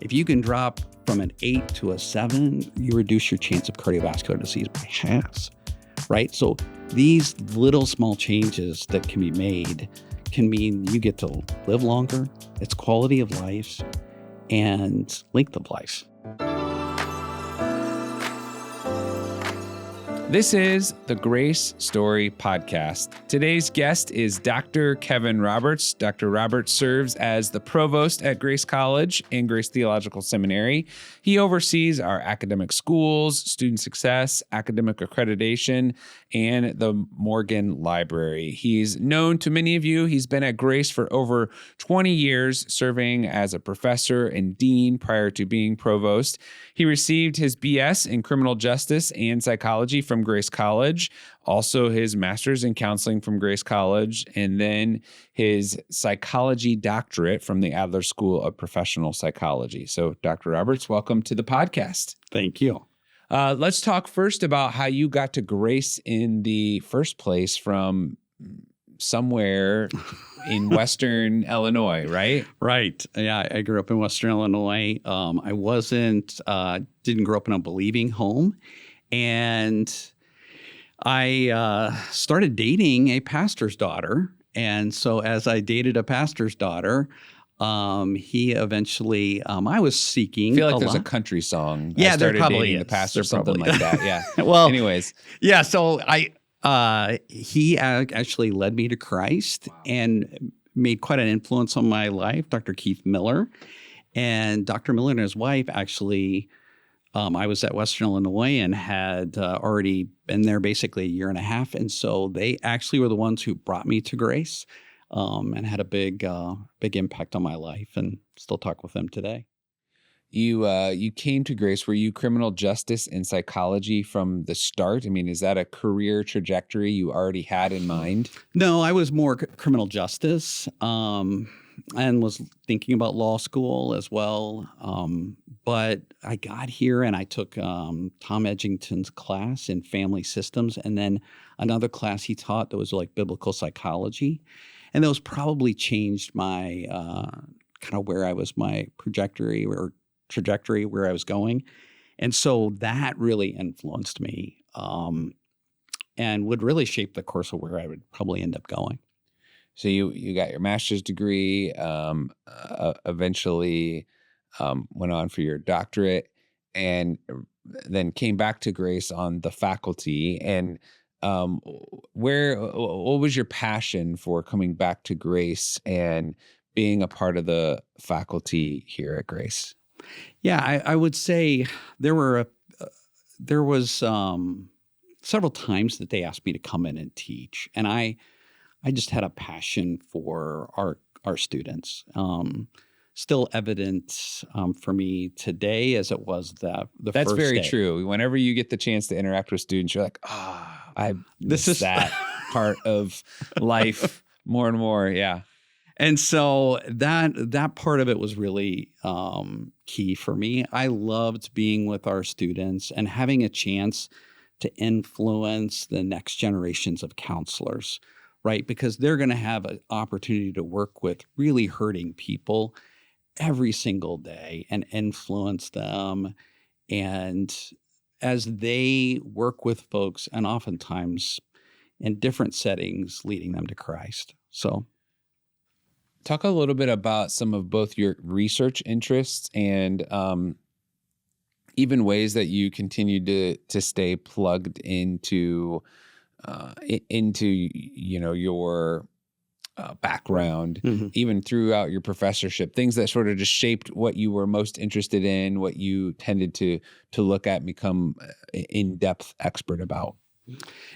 If you can drop from an 8 to a 7, you reduce your chance of cardiovascular disease by halves, right? So these little small changes that can be made can mean you get to live longer, it's quality of life, and length of life. This is the Grace Story Podcast. Today's guest is Dr. Kevin Roberts. Dr. Roberts serves as the provost at Grace College and Grace Theological Seminary. He oversees our academic schools, student success, academic accreditation, and the Morgan Library. He's known to many of you. He's been at Grace for over 20 years, serving as a professor and dean prior to being provost. He received his BS in criminal justice and psychology from Grace College, also his master's in counseling from Grace College, and then his psychology doctorate from the Adler School of Professional Psychology. So, Dr. Roberts, welcome to the podcast. Thank you. Let's talk first about how you got to Grace in the first place from somewhere in Western Illinois, right? Right. Yeah, I grew up in Western Illinois. I didn't grow up in a believing home. And I started dating a pastor's daughter. And so as I dated a pastor's daughter, he eventually, I was seeking. I feel like there's a country song. Yeah, I started there probably dating is. the pastor, There something probably like that. Yeah. Well, anyways. Yeah. So he actually led me to Christ and made quite an influence on my life, Dr. Keith Miller. And Dr. Miller and his wife actually, I was at Western Illinois and had already been there basically a year and a half. And so they actually were the ones who brought me to Grace and had a big impact on my life, and still talk with them today. You came to Grace. Were you criminal justice and psychology from the start? I mean, is that a career trajectory you already had in mind? No, I was more criminal justice and was thinking about law school as well. But I got here and I took Tom Edgington's class in family systems, and then another class he taught that was like biblical psychology. And those probably changed my kind of where I was, my trajectory, where I was going. And so that really influenced me and would really shape the course of where I would probably end up going. So you got your master's degree, eventually went on for your doctorate, and then came back to Grace on the faculty. And what was your passion for coming back to Grace and being a part of the faculty here at Grace? Yeah, I would say there was several times that they asked me to come in and teach, and I just had a passion for our students. Still evident for me today as it was the That's first very day. true. Whenever you get the chance to interact with students, you're like, I miss that part of life more and more. Yeah. And so that part of it was really key for me. I loved being with our students and having a chance to influence the next generations of counselors, right? Because they're going to have an opportunity to work with really hurting people every single day and influence them. And as they work with folks, and oftentimes in different settings, leading them to Christ. So talk a little bit about some of both your research interests and even ways that you continue to stay plugged into your background, even throughout your professorship, things that sort of just shaped what you were most interested in, what you tended to look at and become in-depth expert about.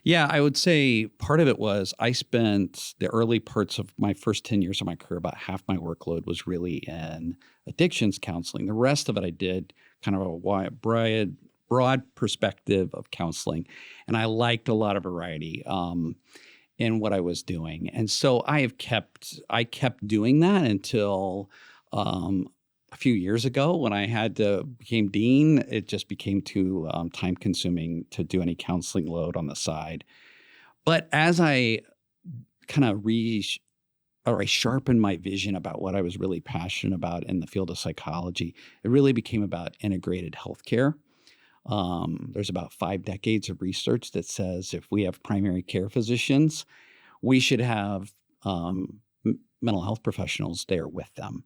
Yeah, I would say part of it was I spent the early parts of my first 10 years of my career, about half my workload was really in addictions counseling. The rest of it I did kind of a broad perspective of counseling. And I liked a lot of variety in what I was doing. And so I kept doing that until a few years ago when I became dean. It just became too time consuming to do any counseling load on the side. But as I kind of or I sharpened my vision about what I was really passionate about in the field of psychology. It really became about integrated healthcare. There's about 5 decades of research that says if we have primary care physicians, we should have mental health professionals there with them.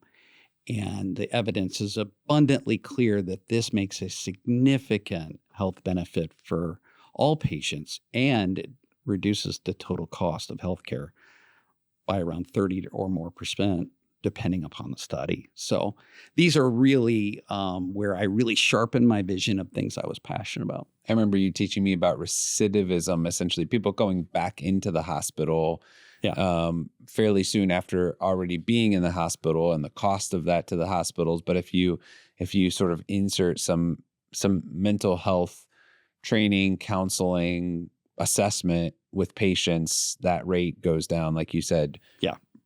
And the evidence is abundantly clear that this makes a significant health benefit for all patients, and it reduces the total cost of healthcare by around 30 or more percent, depending upon the study. So these are really where I really sharpened my vision of things I was passionate about. I remember you teaching me about recidivism, essentially people going back into the hospital fairly soon after already being in the hospital, and the cost of that to the hospitals. But if you sort of insert some mental health training, counseling, assessment with patients, that rate goes down, like you said,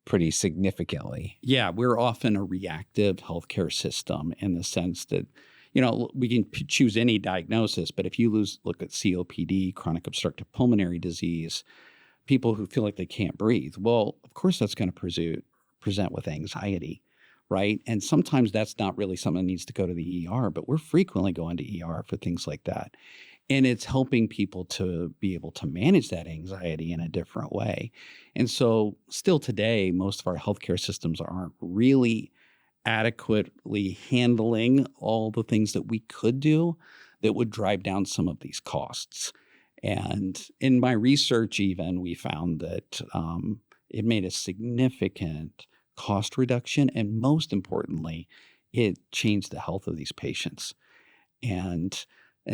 pretty significantly. Yeah, we're often a reactive healthcare system in the sense that, we can choose any diagnosis, but if you look at COPD, chronic obstructive pulmonary disease, people who feel like they can't breathe, well, of course that's going to present with anxiety, right? And sometimes that's not really something that needs to go to the ER, but we're frequently going to ER for things like that. And it's helping people to be able to manage that anxiety in a different way. And so still today, most of our healthcare systems aren't really adequately handling all the things that we could do that would drive down some of these costs. And in my research even, we found that it made a significant cost reduction. And most importantly, it changed the health of these patients. And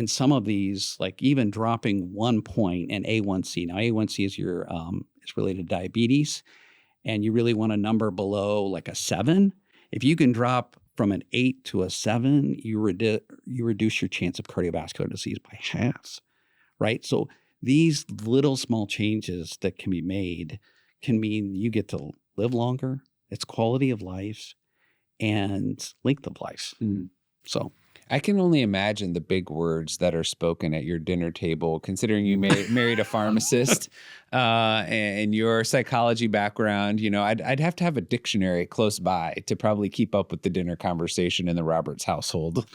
some of these, like even dropping 1 point in A1C. Now, A1C is it's related to diabetes, and you really want a number below like a 7. If you can drop from an 8 to a 7, you reduce your chance of cardiovascular disease by half, right? So these little small changes that can be made can mean you get to live longer. It's quality of life and length of life. So I can only imagine the big words that are spoken at your dinner table, considering you married a pharmacist and your psychology background. I'd have to have a dictionary close by to probably keep up with the dinner conversation in the Roberts household.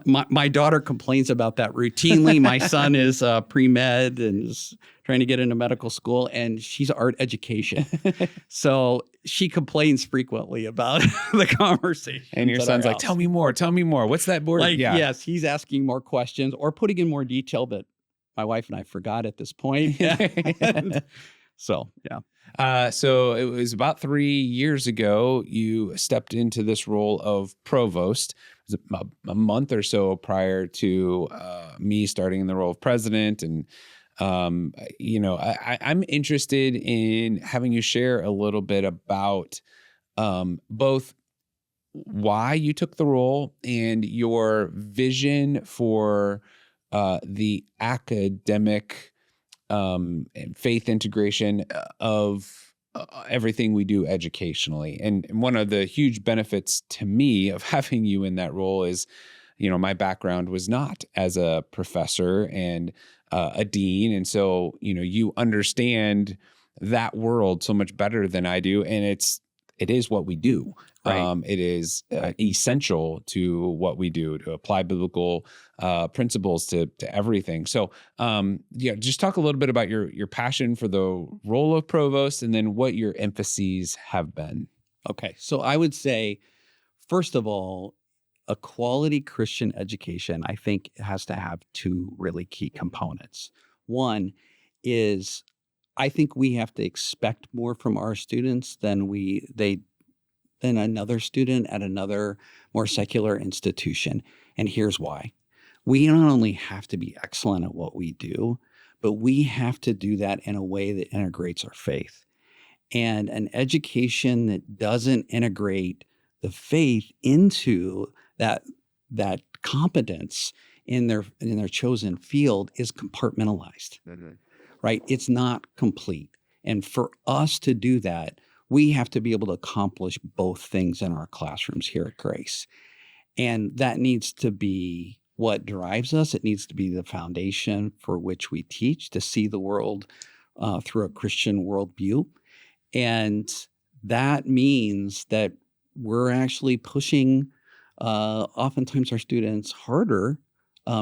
My daughter complains about that routinely. My son is pre-med and is trying to get into medical school, and she's art education. So she complains frequently about the conversation. And your son's like, tell me more. What's that board? Yes, he's asking more questions or putting in more detail that my wife and I forgot at this point. So it was about 3 years ago, you stepped into this role of provost. It was a month or so prior to me starting in the role of president. And I'm interested in having you share a little bit about both why you took the role and your vision for the academic and faith integration of everything we do educationally. And one of the huge benefits to me of having you in that role is, my background was not as a professor and a dean. And so, you understand that world so much better than I do. And it is what we do. Right. It is essential to what we do, to apply biblical principles to everything. So, just talk a little bit about your passion for the role of provost, and then what your emphases have been. Okay. So I would say, first of all, a quality Christian education, I think, has to have 2 really key components. One is, I think we have to expect more from our students than another student at another more secular institution. And here's why. We not only have to be excellent at what we do, but we have to do that in a way that integrates our faith. And an education that doesn't integrate the faith into that competence in their chosen field is compartmentalized, right? It's not complete. And for us to do that, we have to be able to accomplish both things in our classrooms here at Grace. And that needs to be what drives us. It needs to be the foundation for which we teach, to see the world through a Christian worldview. And that means that we're actually pushing oftentimes our students harder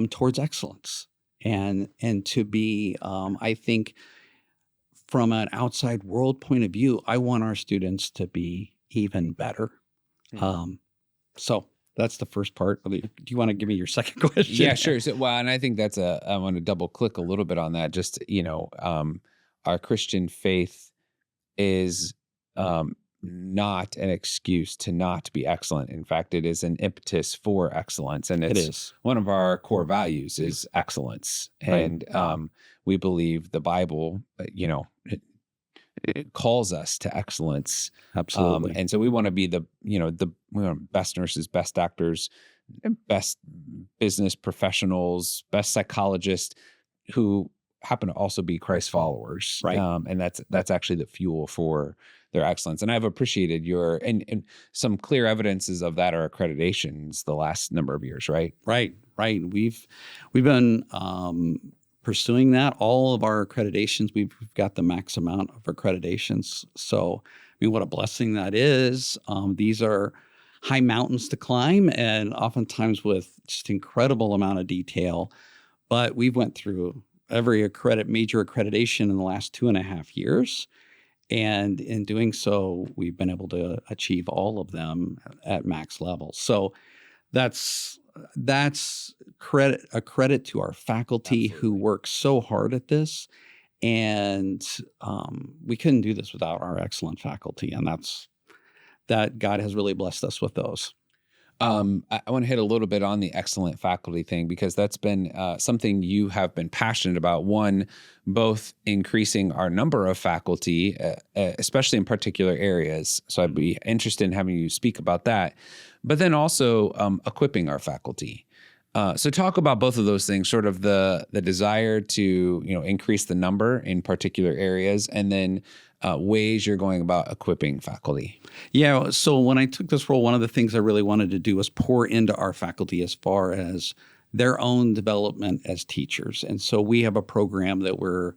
towards excellence and to be, I think, from an outside world point of view, I want our students to be even better. Um, so that's the first part. Do you want to give me your second question? Yeah, sure. So, well, and I think I want to double click a little bit on that. Just, our Christian faith is not an excuse to not be excellent. In fact, it is an impetus for excellence. And It it's is. one of our core values is excellence. Right. And we believe the Bible, it calls us to excellence. Absolutely. And so we want to be we want best nurses, best doctors, best business professionals, best psychologists who happen to also be Christ followers. Right. And that's actually the fuel for their excellence. And I've appreciated and some clear evidences of that are accreditations the last number of years, right? Right. We've been pursuing that. All of our accreditations, we've got the max amount of accreditations. So, I mean, what a blessing that is. These are high mountains to climb, and oftentimes with just incredible amount of detail. But we've went through every major accreditation in the last 2.5 years. And in doing so, we've been able to achieve all of them at max level. So that's a credit to our faculty who work so hard at this. And we couldn't do this without our excellent faculty. And that God has really blessed us with those. I want to hit a little bit on the excellent faculty thing because that's been something you have been passionate about. One, both increasing our number of faculty, especially in particular areas. So I'd be interested in having you speak about that. But then also equipping our faculty. So talk about both of those things, sort of the desire to increase the number in particular areas, and then ways you're going about equipping faculty. Yeah. So when I took this role, one of the things I really wanted to do was pour into our faculty as far as their own development as teachers. And so we have a program that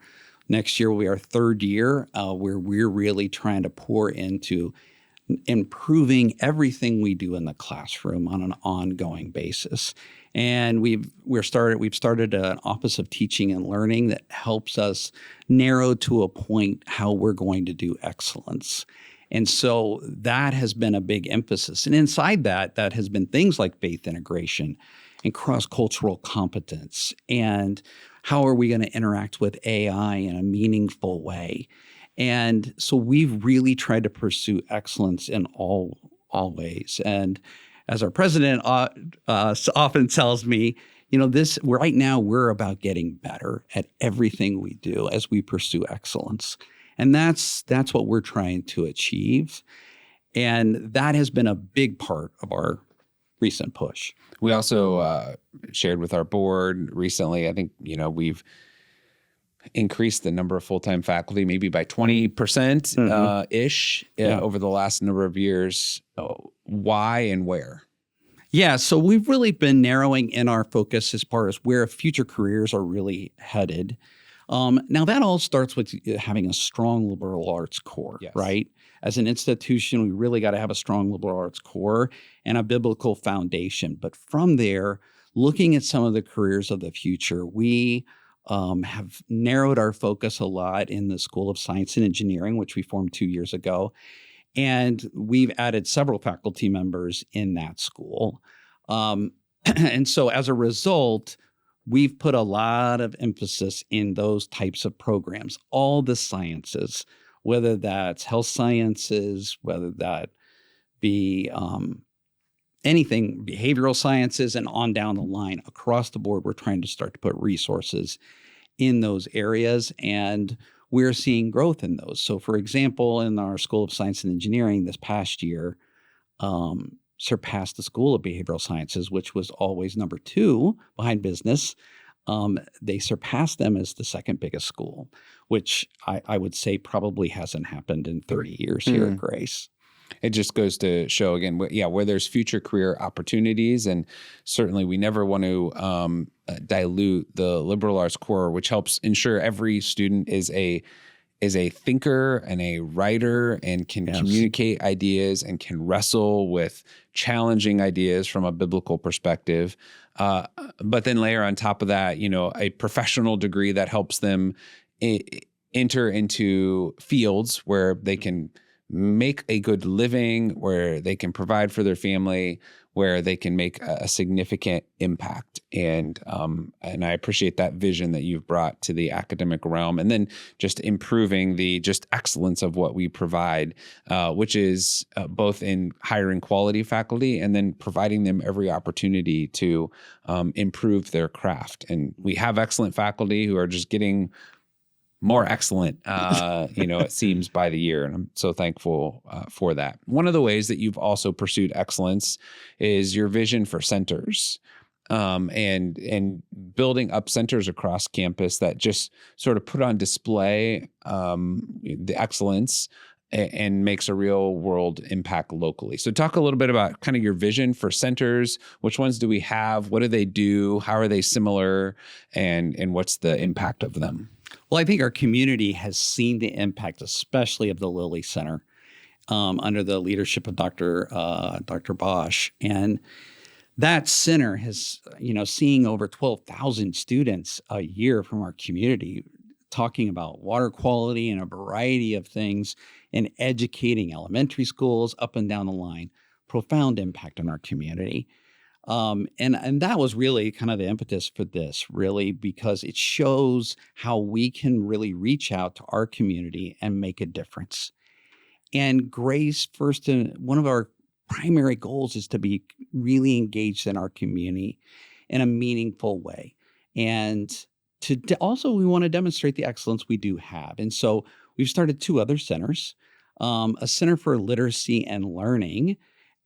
next year will be our third year where we're really trying to pour into improving everything we do in the classroom on an ongoing basis. And we've started an Office of Teaching and Learning that helps us narrow to a point how we're going to do excellence. And so that has been a big emphasis. And inside that has been things like faith integration and cross-cultural competence. And how are we going to interact with AI in a meaningful way? And so we've really tried to pursue excellence in all ways. And as our president often tells me, right now we're about getting better at everything we do as we pursue excellence. And that's what we're trying to achieve. And that has been a big part of our recent push. We also shared with our board recently, I think, we've increased the number of full-time faculty maybe by 20% ish over the last number of years. Why and where? Yeah, so we've really been narrowing in our focus as far as where future careers are really headed. Now, that all starts with having a strong liberal arts core, yes. Right? As an institution, we really got to have a strong liberal arts core and a biblical foundation. But from there, looking at some of the careers of the future, we have narrowed our focus a lot in the School of Science and Engineering, which we formed 2 years ago. And we've added several faculty members in that school. And so as a result, we've put a lot of emphasis in those types of programs, all the sciences, whether that's health sciences, whether that be anything, behavioral sciences, and on down the line. Across the board, we're trying to start to put resources in those areas, and we're seeing growth in those. So, for example, in our School of Science and Engineering this past year, surpassed the School of Behavioral Sciences, which was always number 2 behind business. They surpassed them as the second biggest school, which I would say probably hasn't happened in 30 years here at Grace. It just goes to show again, where there's future career opportunities, and certainly we never want to dilute the liberal arts core, which helps ensure every student is is a thinker and a writer and can communicate ideas and can wrestle with challenging ideas from a biblical perspective. But then layer on top of that, a professional degree that helps them enter into fields where they can make a good living, where they can provide for their family, where they can make a significant impact. And I appreciate that vision that you've brought to the academic realm, and then just improving the just excellence of what we provide, which is both in hiring quality faculty and then providing them every opportunity to improve their craft. And we have excellent faculty who are just getting more excellent, it seems, by the year. And I'm so thankful for that. One of the ways that you've also pursued excellence is your vision for centers, and building up centers across campus that just sort of put on display the excellence and makes a real world impact locally. So talk a little bit about kind of your vision for centers. Which ones do we have? What do they do? How are they similar? And what's the impact of them? Well, I think our community has seen the impact, especially of the Lilly Center, under the leadership of Dr. Bosch. And that center has, seeing over 12,000 students a year from our community talking about water quality and a variety of things and educating elementary schools up and down the line. Profound impact on our community. And that was really kind of the impetus for this, really, because it shows how we can really reach out to our community and make a difference. And Grace, one of our primary goals is to be really engaged in our community in a meaningful way. And also, we want to demonstrate the excellence we do have. And so we've started 2 other centers, a Center for Literacy and Learning.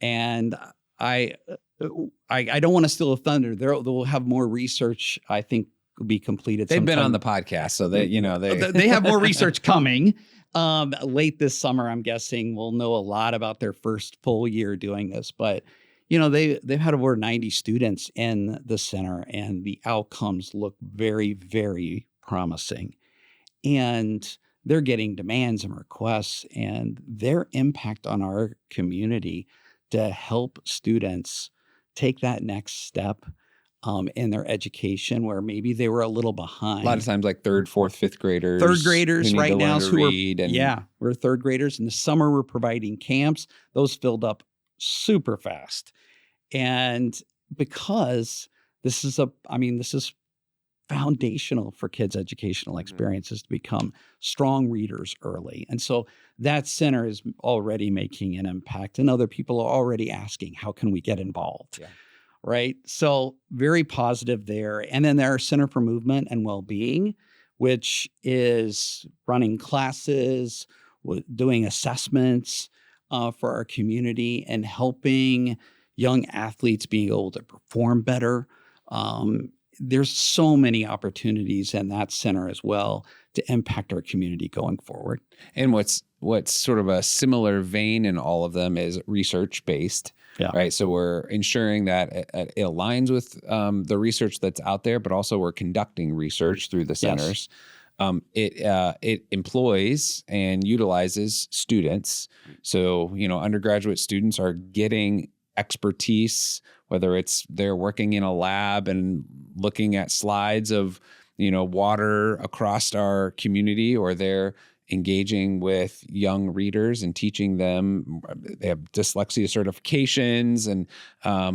And I don't want to steal a thunder. They'll have more research, I think, will be completed. They've been on the podcast, so they have more research coming late this summer. I'm guessing we'll know a lot about their first full year doing this. But they've had over 90 students in the center, and the outcomes look very, very promising. And they're getting demands and requests, and their impact on our community to help students take that next step in their education where maybe they were a little behind. A lot of times like 3rd, 4th, 5th graders. 3rd graders right now. We're 3rd graders. In the summer, we're providing camps. Those filled up super fast. And because this is foundational for kids' educational experiences to become strong readers early. And so that center is already making an impact, and other people are already asking, how can we get involved? Yeah. Right? So very positive there. And then our Center for Movement and Wellbeing, which is running classes, doing assessments for our community and helping young athletes being able to perform better. There's so many opportunities in that center as well to impact our community going forward. And what's sort of a similar vein in all of them is research-based, right? So we're ensuring that it aligns with the research that's out there, but also we're conducting research through the centers. Yes. It employs and utilizes students. So, undergraduate students are getting expertise, whether it's they're working in a lab and looking at slides of, water across our community, or they're engaging with young readers and teaching them. They have dyslexia certifications, and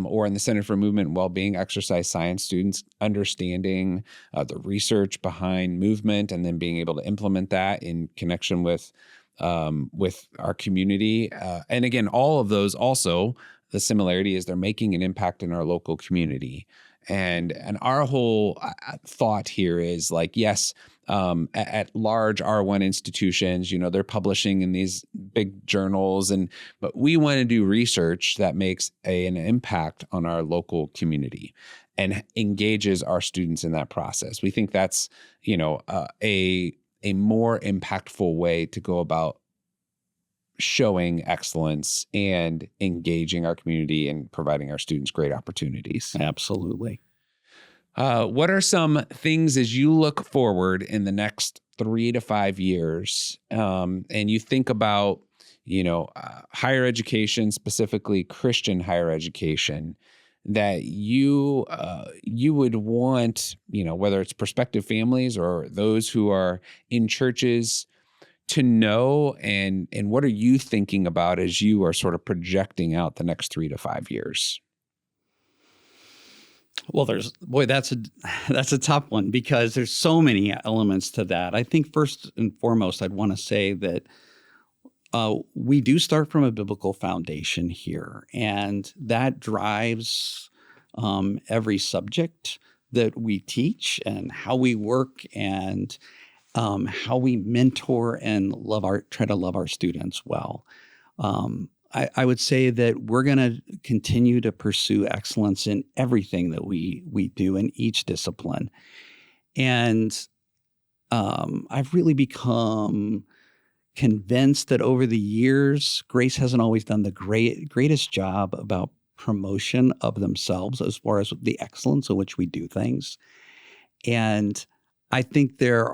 or in the Center for Movement and Wellbeing, exercise science students understanding the research behind movement and then being able to implement that in connection with our community. And again, all of those also, the similarity is they're making an impact in our local community. And our whole thought here is like, yes, at large R1 institutions, they're publishing in these big journals, but we want to do research that makes an impact on our local community and engages our students in that process. We think that's, a more impactful way to go about showing excellence and engaging our community and providing our students great opportunities. Absolutely. What are some things as you look forward in the next 3 to 5 years, and you think about, higher education, specifically Christian higher education, that you would want, whether it's prospective families or those who are in churches, to know, and what are you thinking about as you are sort of projecting out the next 3 to 5 years? Well, that's a tough one because there's so many elements to that. I think first and foremost, I'd want to say that we do start from a biblical foundation here, and that drives every subject that we teach and how we work and how we mentor and try to love our students well. I would say that we're going to continue to pursue excellence in everything that we do in each discipline. And I've really become convinced that over the years, Grace hasn't always done the greatest job about promotion of themselves as far as the excellence in which we do things. And I think there's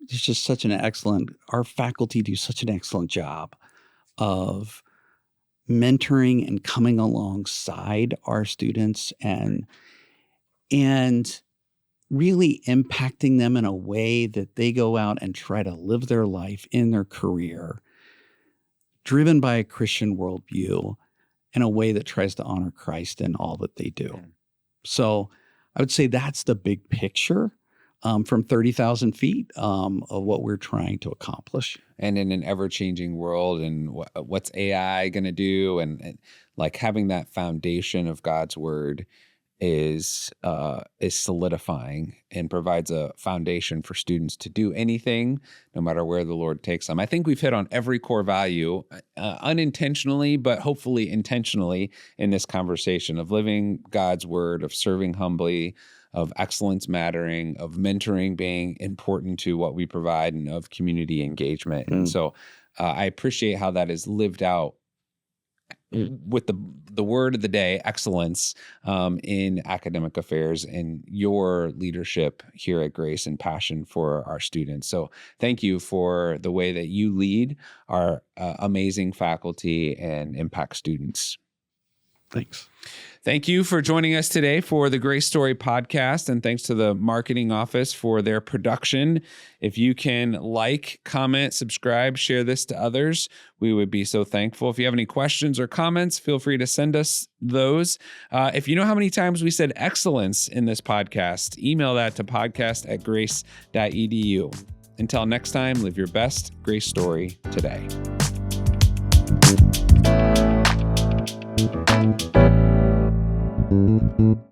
just our faculty do such an excellent job of mentoring and coming alongside our students and really impacting them in a way that they go out and try to live their life in their career, driven by a Christian worldview in a way that tries to honor Christ in all that they do. So I would say that's the big picture from 30,000 feet of what we're trying to accomplish. And in an ever-changing world, and what's AI going to do, and like having that foundation of God's word is solidifying and provides a foundation for students to do anything, no matter where the Lord takes them. I think we've hit on every core value, unintentionally, but hopefully intentionally in this conversation of living God's word, of serving humbly, of excellence mattering, of mentoring being important to what we provide, and of community engagement. And so I appreciate how that is lived out with the word of the day, excellence, in academic affairs, and your leadership here at Grace and passion for our students. So thank you for the way that you lead our amazing faculty and impact students. Thanks. Thank you for joining us today for the Grace Story podcast, and thanks to the marketing office for their production. If you can like, comment, subscribe, share this to others, we would be so thankful. If you have any questions or comments, feel free to send us those. If you know how many times we said excellence in this podcast, email that to podcast@grace.edu. Until next time, live your best Grace story today.